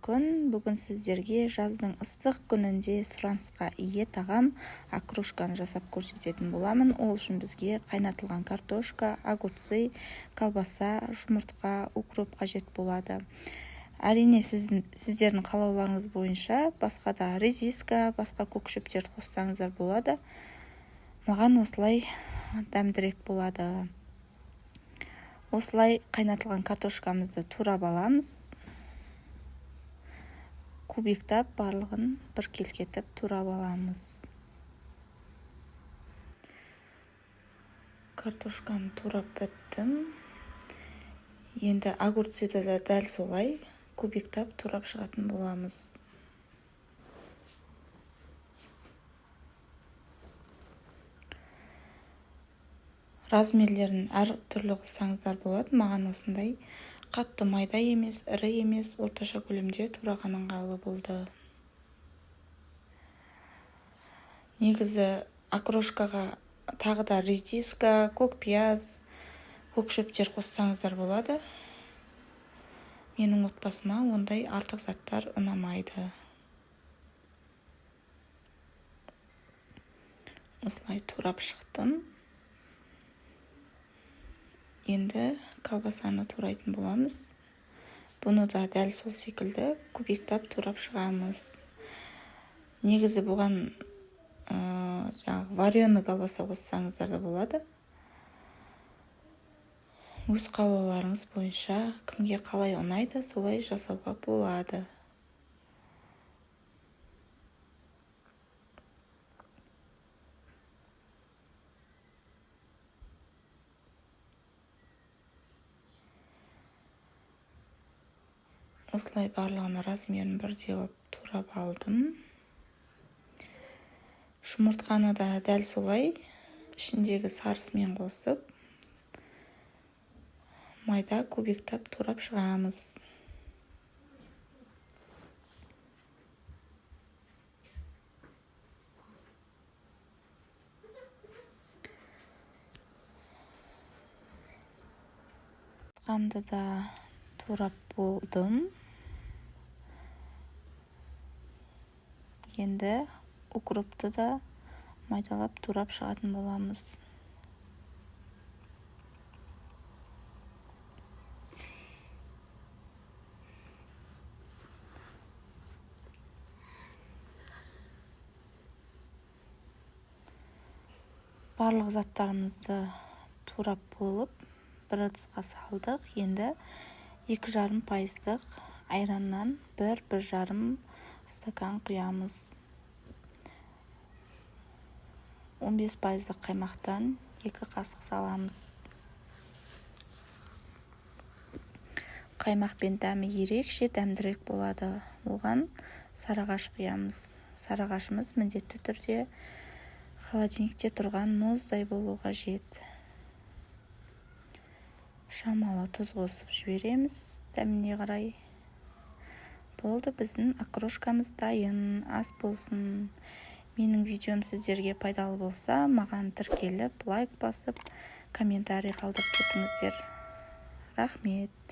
күн. Бүгін сіздерге жаздың ыстық күнінде сұранысқа ие тағам окрошканы жасап көрсететін боламын. Ол үшін бізге қайнатылған картошка, огурцы, колбаса, жұмыртқа, укроп қажет болады. Әрине сіздердің қалауларыңыз бойынша басқа да редиска, басқа көкшөптерді қоссаңыздар болады. Маған осылай дәмдірек болады. Осылай қайнатылған картошкамызды турап аламыз. Кубиктап барлығын бір келкетіп турап аламыз. Картошканы турап біттім. Енді огурцыды да дәл солай кубиктап турап шығатын боламыз. Размерлерін әр түрлі қылсаңыздар болады. Маған осындай қатты майда емес, ірі емес, орташа көлемде тураған ыңғайлы болды. Негізі окрошкаға тағы да редиска, көк пияз, көкшөптер қоссаңыздар болады. Менің отбасыма ондай артық заттар ұнамайды. Осылай турап шықтым. Енді колбасаны турайтын боламыз. Бұны да дәл сол секілді кубиктап турап шығамыз. Негізі бұған вареный колбаса қоссаңыздар да болады. Өз қалауларыңыз бойынша кімге қалай ұнайды, солай жасауға болады. Осылай барлығын размерін бірдей турап алдым. Жұмыртқаны да дәл солай ішіндегі сарысымен қосып, майда кубиктап турап шығамыз. Жұмыртқамды да турап болдым. Енді укропты да майдалап турап шығатын боламыз. Барлық заттарымызды турап болып, бір ыдысқа салдық. Енді 2,5% айраннан 1-1,5 стакан құямыз. 15% қаймақтан 2 қасық саламыз. Қаймақпен дәмі ерекше дәмдірек болады. Оған сарыағаш құямыз. Сарыағашымыз міндетті түрде холодильникте тұрған мұздай болу қажет. Шамалы тұз қосып жібереміз дәміне қарай. Болды, біздің окрошкамыз дайын. Ас болсын. Менің видеом сіздерге пайдалы болса, маған тіркеліп, лайк басып, комментарий қалдырып кетіңіздер. Рахмет.